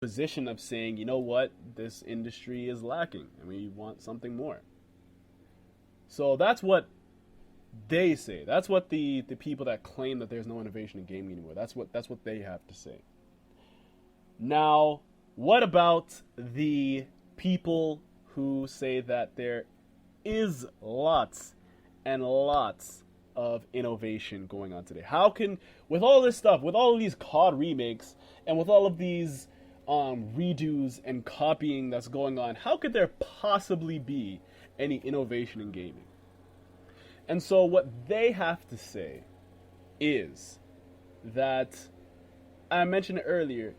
position of saying, you know what, this industry is lacking and we want something more. So that's what they say. That's what the people that claim that there's no innovation in gaming anymore. That's what they have to say. Now, what about the people who say that there is lots and lots of innovation going on today? How can, with all this stuff, with all of these COD remakes, and with all of these redos and copying that's going on, how could there possibly be any innovation in gaming? And so what they have to say is that, I mentioned it earlier,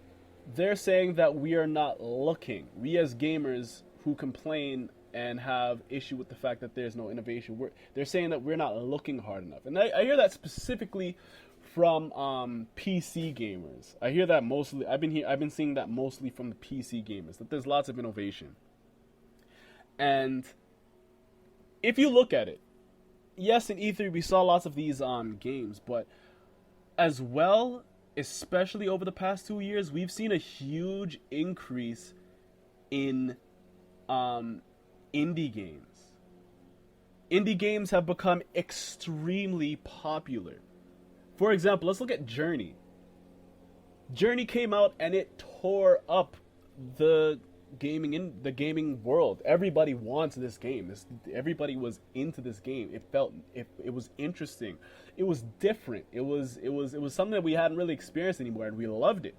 they're saying that we are not looking. We as gamers who complain and have issue with the fact that there's no innovation, they're saying that we're not looking hard enough. And I hear that specifically from PC gamers. I hear that mostly. I've been seeing that mostly from the PC gamers, that there's lots of innovation. And if you look at it, yes, in E3 we saw lots of these games, but as well, especially over the past 2 years, we've seen a huge increase in indie games. Indie games have become extremely popular. For example, let's look at Journey. Journey came out and it tore up the gaming world. Everybody wants this game. Everybody was into this game. It was interesting. It was different. It was something that we hadn't really experienced anymore, and we loved it.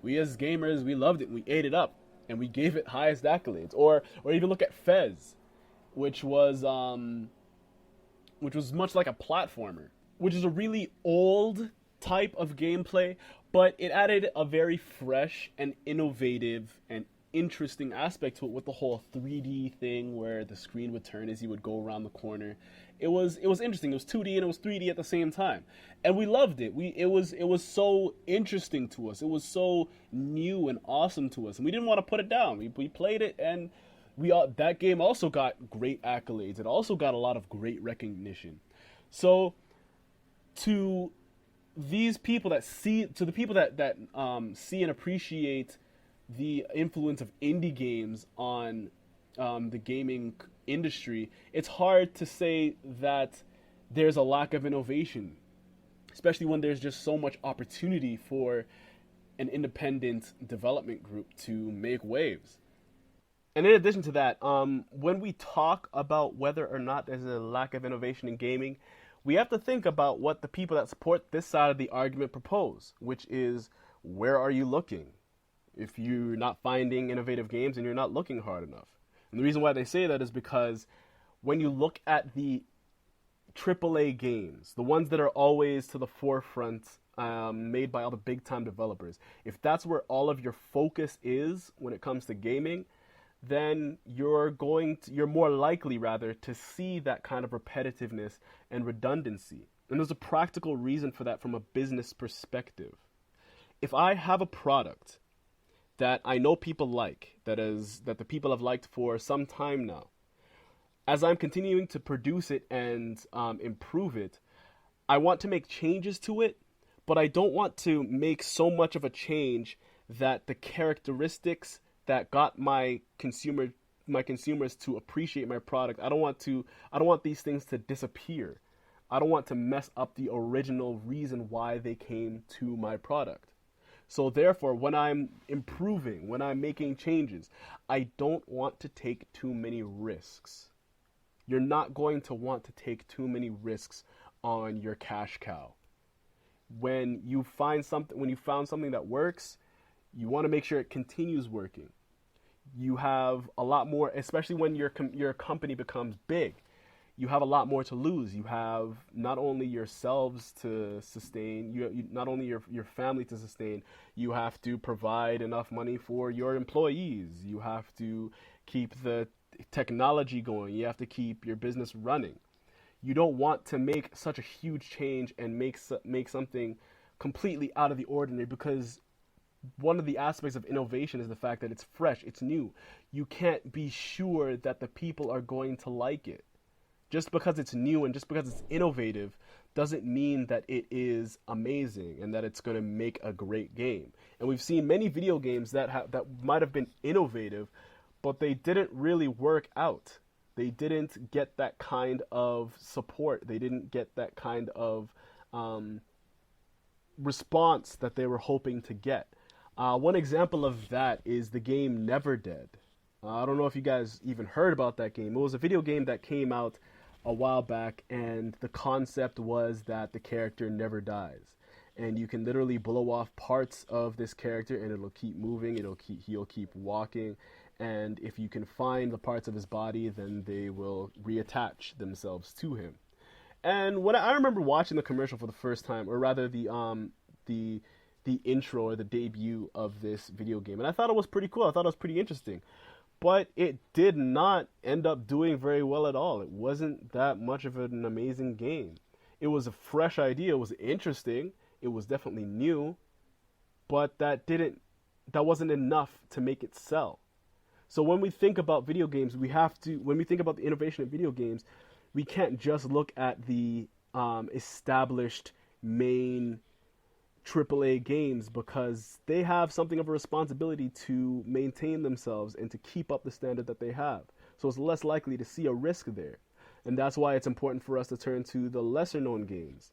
We as gamers, we loved it. We ate it up, and we gave it highest accolades. Or even look at Fez, which was much like a platformer, which is a really old type of gameplay, but it added a very fresh and innovative and interesting aspect to it with the whole 3D thing where the screen would turn as you would go around the corner. It was interesting. It was 2D and it was 3D at the same time, and we loved it. It was so interesting to us. It was so new and awesome to us, and we didn't want to put it down. We played it, and that game also got great accolades. It also got a lot of great recognition. So to these people that see and appreciate the influence of indie games on the gaming industry, it's hard to say that there's a lack of innovation, especially when there's just so much opportunity for an independent development group to make waves. And in addition to that, when we talk about whether or not there's a lack of innovation in gaming, we have to think about what the people that support this side of the argument propose, which is, where are you looking? If you're not finding innovative games and you're not looking hard enough. And the reason why they say that is because when you look at the AAA games, the ones that are always to the forefront, made by all the big-time developers, if that's where all of your focus is when it comes to gaming, then you're more likely, rather, to see that kind of repetitiveness and redundancy. And there's a practical reason for that from a business perspective. If I have a product that I know people like, that the people have liked for some time now, as I'm continuing to produce it and improve it, I want to make changes to it, but I don't want to make so much of a change that the characteristics that got my consumers to appreciate my product, I don't want these things to disappear. I don't want to mess up the original reason why they came to my product. So therefore, when I'm improving, when I'm making changes, I don't want to take too many risks. You're not going to want to take too many risks on your cash cow. When you found something that works, you want to make sure it continues working. You have a lot more, especially when your company becomes big, you have a lot more to lose. You have not only yourselves to sustain, not only your family to sustain, you have to provide enough money for your employees. You have to keep the technology going. You have to keep your business running. You don't want to make such a huge change and make something completely out of the ordinary, because one of the aspects of innovation is the fact that it's fresh, it's new. You can't be sure that the people are going to like it. Just because it's new and just because it's innovative doesn't mean that it is amazing and that it's going to make a great game. And we've seen many video games that might have been innovative, but they didn't really work out. They didn't get that kind of support. They didn't get that kind of response that they were hoping to get. One example of that is the game Never Dead. I don't know if you guys even heard about that game. It was a video game that came out a while back, and the concept was that the character never dies. And you can literally blow off parts of this character and it'll keep moving, he'll keep walking, and if you can find the parts of his body, then they will reattach themselves to him. And when I remember watching the commercial for the first time, or rather the intro or the debut of this video game, and I thought it was pretty cool. I thought it was pretty interesting. But it did not end up doing very well at all. It wasn't that much of an amazing game. It was a fresh idea. It was interesting. It was definitely new. But that wasn't enough to make it sell. So when we think about video games, when we think about the innovation of video games, we can't just look at the established main AAA games, because they have something of a responsibility to maintain themselves and to keep up the standard that they have. So it's less likely to see a risk there. And that's why it's important for us to turn to the lesser known games.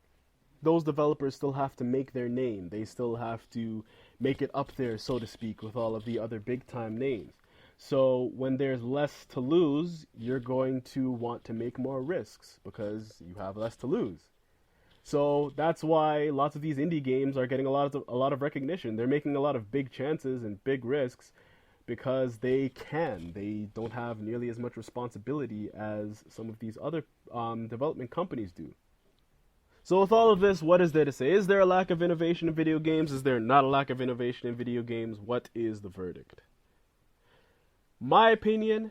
Those developers still have to make their name. They still have to make it up there, so to speak, with all of the other big time names. So when there's less to lose, you're going to want to make more risks because you have less to lose. So that's why lots of these indie games are getting a lot of recognition. They're making a lot of big chances and big risks because they can. They don't have nearly as much responsibility as some of these other development companies do. So with all of this, what is there to say? Is there a lack of innovation in video games? Is there not a lack of innovation in video games? What is the verdict? My opinion,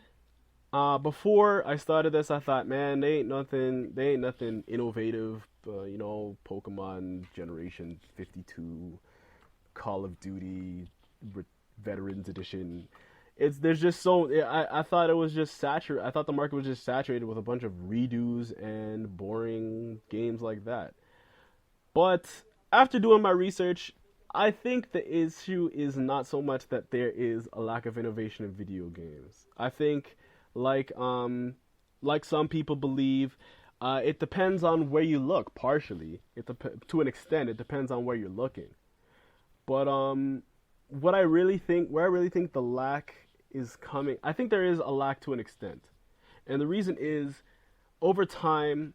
before I started this, I thought, man, they ain't nothing innovative. Pokemon Generation 52, Call of Duty, Veterans Edition. There's just so, I thought it was just saturated. I thought the market was just saturated with a bunch of redos and boring games like that. But after doing my research, I think the issue is not so much that there is a lack of innovation in video games. I think, like some people believe, it depends on where you look. Partially, to an extent, it depends on where you're looking. But where I really think the lack is coming, I think there is a lack to an extent, and the reason is, over time,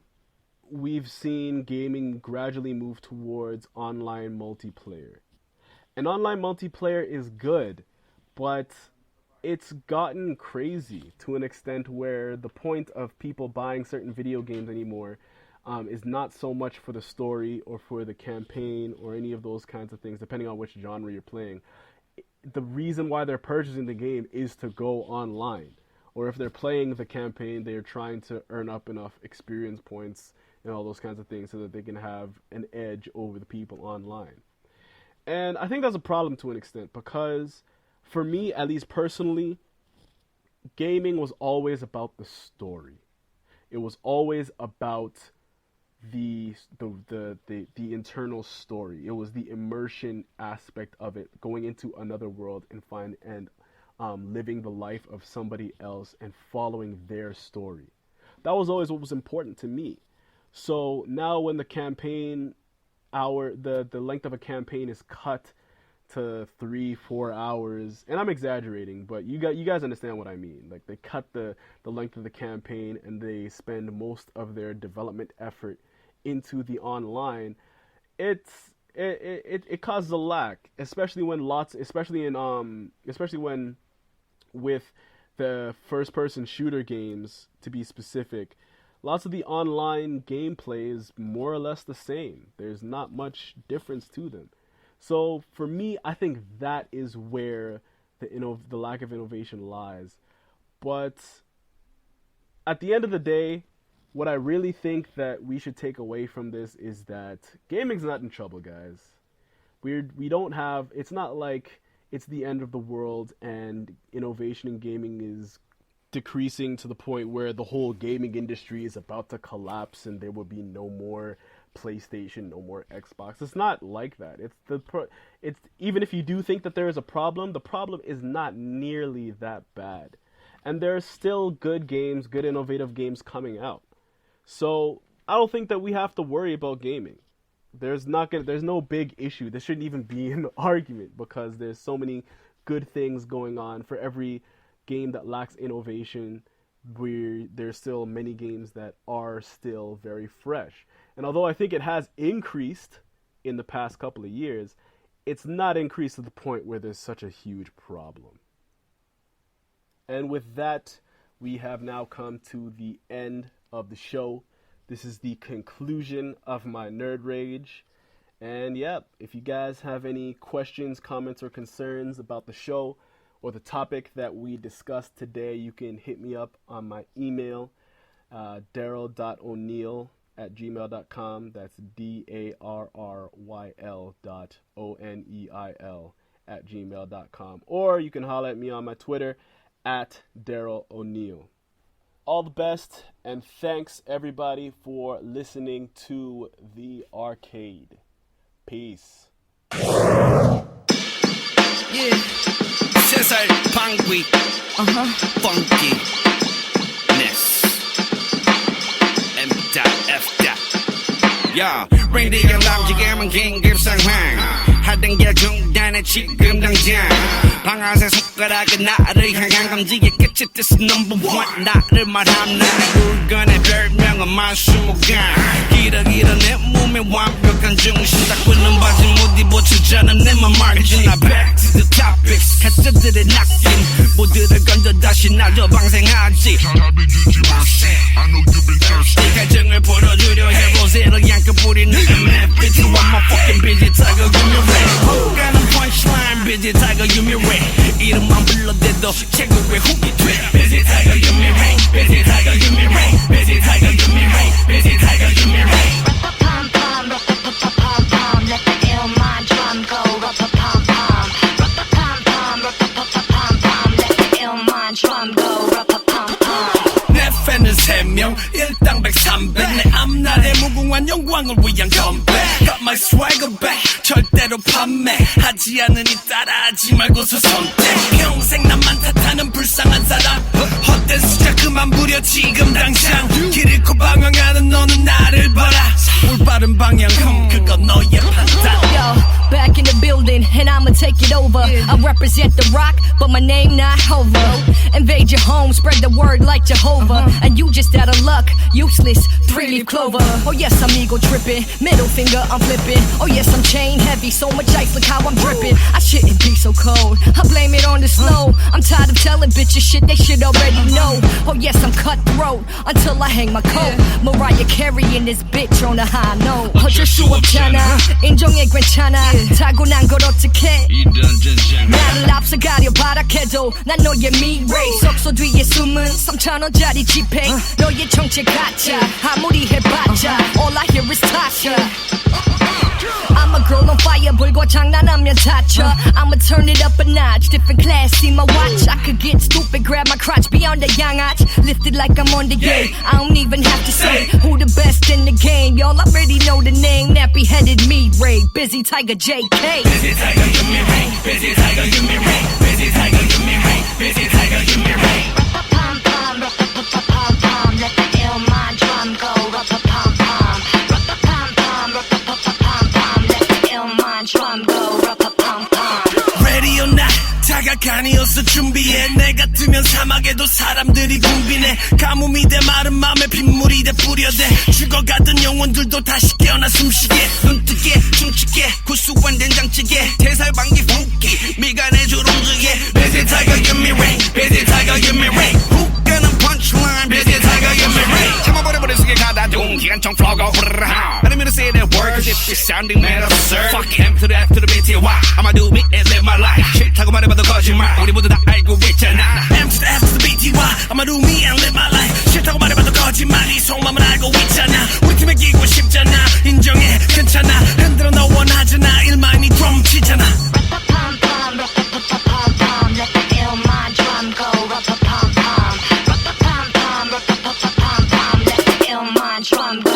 we've seen gaming gradually move towards online multiplayer. And online multiplayer is good, but it's gotten crazy to an extent where the point of people buying certain video games anymore is not so much for the story or for the campaign or any of those kinds of things, depending on which genre you're playing. The reason why they're purchasing the game is to go online. Or if they're playing the campaign, they're trying to earn up enough experience points and all those kinds of things so that they can have an edge over the people online. And I think that's a problem to an extent, because for me, at least personally, gaming was always about the story. It was always about the internal story. It was the immersion aspect of it, going into another world and living the life of somebody else and following their story. That was always what was important to me. So now when the campaign the length of a campaign is cut to 3-4 hours, and I'm exaggerating, but you guys understand what I mean. Like, they cut the length of the campaign and they spend most of their development effort into the online. It causes a lack, especially when with the first person shooter games, to be specific. Lots of the online gameplay is more or less the same. There's not much difference to them. So for me, I think that is where the lack of innovation lies. But at the end of the day, what I really think that we should take away from this is that gaming's not in trouble, guys. It's not like it's the end of the world and innovation in gaming is decreasing to the point where the whole gaming industry is about to collapse and there will be no more PlayStation, no more Xbox. It's not like that. It's even if you do think that there is a problem, the problem is not nearly that bad. And there's still good games, good innovative games coming out. So I don't think that we have to worry about gaming. There's no big issue. There shouldn't even be an argument because there's so many good things going on. For every game that lacks innovation, there's still many games that are still very fresh. And although I think it has increased in the past couple of years, it's not increased to the point where there's such a huge problem. And with that, we have now come to the end of the show. This is the conclusion of my nerd rage. And yeah, if you guys have any questions, comments, or concerns about the show or the topic that we discussed today, you can hit me up on my email, darryl.o'neil@gmail.com. That's darryl.oneil@gmail.com. Or you can holler at me on my Twitter, @Darryl O'Neil. All the best, and thanks everybody for listening to The Arcade. Peace. Yeah, 세살 방귀, funky, ness, M.F. 야, radio 남지게만 긴 급상황 하던 게 중단해 지금 당장 방아쇠 손가락은 나를 향한 감지의 끝이 뜻은 number one 나를 말하는 물건의 별명은 만수무강 길어 내 몸의 완벽한 중심 딱 붙는 바지 못 입어 주자는 내맘 margin Now back to the topics 가짜들의 낚인 모두를 건져 다시 나도 방생하지 사람이 주지 마세 I know you've been thirsty 갈증을 풀어주려 해 로제를 양껏 뿌리는 MF Bitch you want my fucking busy tiger give me red 가는 punchline busy tiger give me red 이름만 불러대도 최고의 훅이 돼 busy tiger give me red busy tiger give me red busy tiger give me red busy tiger give me red Pum-pum, pum-pum, let the ill mind drum go. Pum-pum, pum-pum, let the ill mind drum go. 내 팬은 3명 일당 100, 300 내 앞날의 무궁한 영광을 위한 건배 Got my swagger back 절대로 판매하지 않으니 따라하지 말고서 선택 평생 나만 탓하는 불쌍한 사람 헛된 숫자 그만 부려 지금 당장 길 잃고 방황하는 너는 나를 봐라 올바른 방향 그건 너의 판단 Yo, back in the building, and I'ma take it over. I represent the rock, but my name not Hover. Invade your home, spread the word like Jehovah. And you just out of luck, useless, 3-leaf clover. Oh yes, I'm ego tripping, middle finger I'm flipping. Oh yes, I'm chain heavy, so much ice, look how I'm dripping. I shouldn't be so cold, I blame it on the snow. I'm tired of telling bitches shit they should already know. Oh yes, I'm cutthroat, until I hang my coat. Mariah carrying this bitch on a high note. 어쩔 수 없잖아, 인정해 괜찮아. 타고난 걸 어떡해 나를 앞서가려 바라해도 난 너의 미래 석소 뒤에 숨은 3,000원짜리 지폐 너의 정체 가짜 아무리 해봤자 All I hear is Tasha I'm a girl on fire 불과 장난하면 다쳐 I'ma turn it up a notch different class see my watch I could get stupid grab my crotch beyond the 양아치 lift it like I'm on the game I don't even have to say who the best in the game y'all already know the name nappy headed me Ray busy tiger JK busy tiger give me ring busy tiger give me ring busy tiger give me ring busy tiger give me ring Pum-pum, let the ill mind drum go. Pum-pum, let the ill mind drum go. Radio not 다가가니어서 준비해 내 같으면 사막에도 사람들이 붐비네 가뭄이 돼 마른 맘에 빗물이 돼 뿌려대 죽어가던 영혼들도 다시 깨어나 숨쉬게 눈뜨게 춤추게 구수한 된장찌개 대살방귀 붓기 미간에 주름지게 busy tiger give me rain busy tiger give me rain 훅 가는 punchline busy tiger give me rain 참아버려버린 속에 가다둥 기관총 플러거 후르르하 I don't mean to say that word cause it's sounding mad absurd Fuck M to the BTY I'ma do me and live my life 싫다고 말해봐도 거짓말 우리 모두 다 알고 있잖아 M to the F to the BTY I'ma do me and live my life 싫다고 말해봐도 거짓말 이 속마음을 알고 있잖아 우리 팀에 끼고 싶잖아 인정해 괜찮아 흔들어 너 원하잖아 일만이 드럼 치잖아 Let the ill mind drum go. Pum-pum, let the ill mind drum go.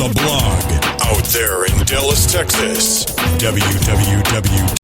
The blog out there in Dallas, Texas. www.svmb.com.